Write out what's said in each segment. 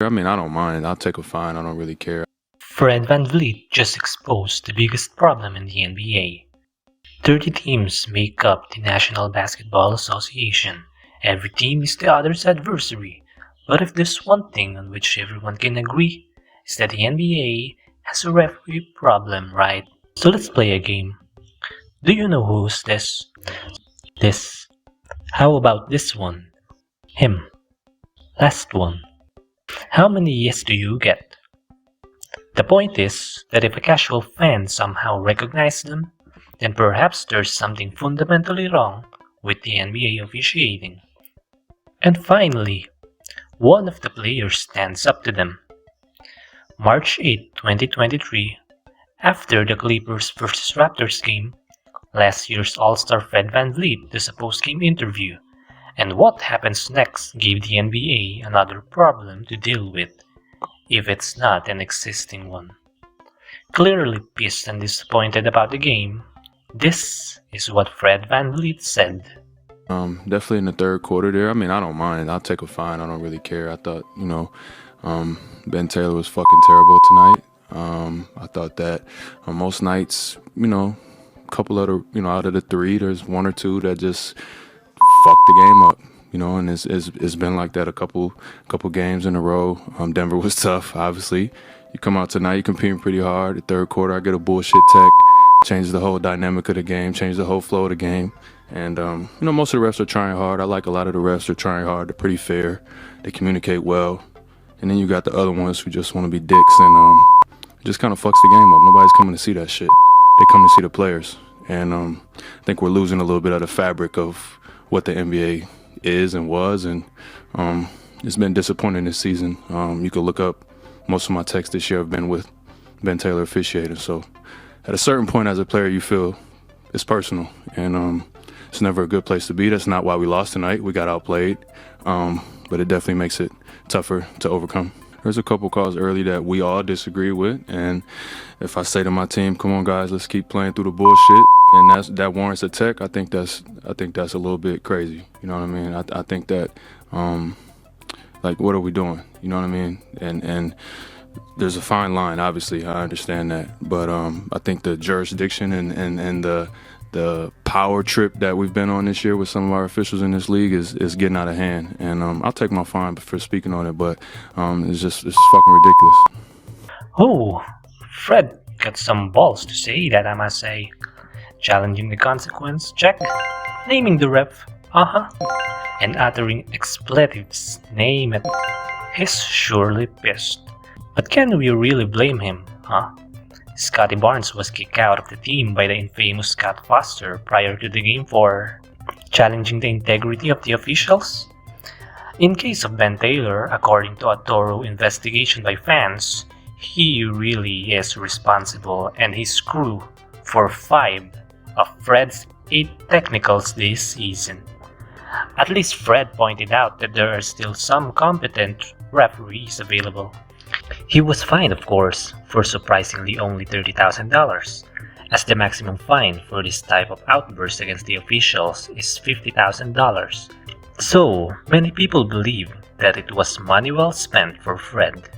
I mean, I don't mind. I'll take a fine. I don't really care. Fred VanVleet just exposed the biggest problem in the NBA. 30 teams make up the National Basketball Association. Every team is the other's adversary. But if there's one thing on which everyone can agree, it's that the NBA has a referee problem, right? So let's play a game. Do you know who's this? This. How about this one? Him. Last one. How many yes do you get? The point is that if a casual fan somehow recognizes them, then perhaps there's something fundamentally wrong with the NBA officiating. And finally, one of the players stands up to them. March 8, 2023, after the Clippers vs Raptors game, last year's All-Star Fred VanVleet does a post-game interview, and what happens next gave the NBA another problem to deal with, if it's not an existing one. Clearly pissed and disappointed about the game, this is what Fred VanVleet said. Definitely in the third quarter there. I mean, I don't mind. I'll take a fine. I don't really care. I thought, Ben Taylor was fucking terrible tonight. I thought that most nights, a couple of out of the three, there's one or two that just fuck the game up. And it's been like that a couple games in a row. Denver was tough, obviously. You come out tonight, you're competing pretty hard. The third quarter, I get a bullshit tech, changes the whole dynamic of the game, changes the whole flow of the game. And most of the refs are trying hard. I like a lot of the refs are trying hard. They're pretty fair. They communicate well. And then you got the other ones who just want to be dicks and it just kind of fucks the game up. Nobody's coming to see that shit. They come to see the players. And I think we're losing a little bit of the fabric of what the NBA is and was, and it's been disappointing this season. You could look up most of my texts this year have been with Ben Taylor officiating. So at a certain point as a player, you feel it's personal, and it's never a good place to be. That's not why we lost tonight. We got outplayed, but it definitely makes it tougher to overcome. There's a couple calls early that we all disagree with, and if I say to my team, "Come on, guys, let's keep playing through the bullshit," and that warrants a tech, I think that's a little bit crazy. You know what I mean? I think that like, what are we doing? You know what I mean? And there's a fine line, obviously. I understand that, but I think the jurisdiction and the power trip that we've been on this year with some of our officials in this league is getting out of hand. And I'll take my fine for speaking on it, but it's fucking ridiculous. Oh, Fred got some balls to say that, I must say. Challenging the consequence, check. Naming the ref, and uttering expletives, name it. He's surely pissed. But can we really blame him, huh? Scottie Barnes was kicked out of the team by the infamous Scott Foster prior to the game for challenging the integrity of the officials. In case of Ben Taylor, according to a thorough investigation by fans, he really is responsible and his crew for 5 of Fred's 8 technicals this season. At least Fred pointed out that there are still some competent referees available. He was fined, of course, for surprisingly only $30,000, as the maximum fine for this type of outburst against the officials is $50,000. So, many people believe that it was money well spent for Fred.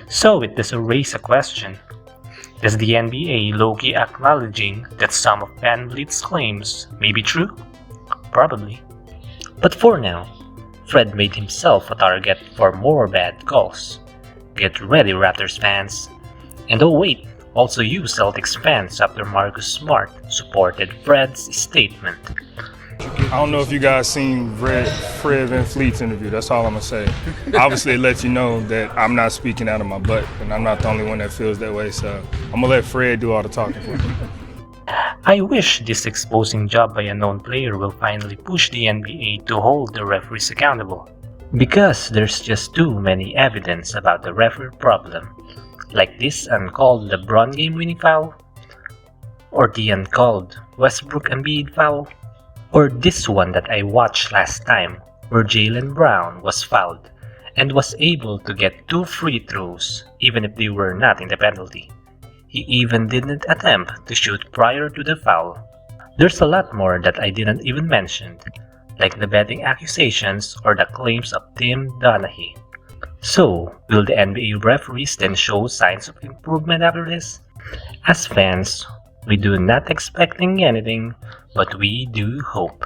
So it does raise a question. Is the NBA low-key acknowledging that some of VanVleet's claims may be true? Probably. But for now, Fred made himself a target for more bad calls. Get ready, Raptors fans. And oh wait, also you Celtics fans after Marcus Smart supported Fred's statement. I don't know if you guys seen Fred VanVleet's interview. That's all I'm going to say. Obviously, it lets you know that I'm not speaking out of my butt, and I'm not the only one that feels that way. So I'm going to let Fred do all the talking for me. I wish this exposing job by a known player will finally push the NBA to hold the referees accountable. Because there's just too many evidence about the referee problem, like this uncalled LeBron game-winning foul, or the uncalled Westbrook Embiid foul, or this one that I watched last time where Jaylen Brown was fouled and was able to get 2 free throws even if they were not in the penalty. He even didn't attempt to shoot prior to the foul. There's a lot more that I didn't even mention, like the betting accusations or the claims of Tim Donaghy. So, will the NBA referees then show signs of improvement after this? As fans, we do not expecting anything, but we do hope.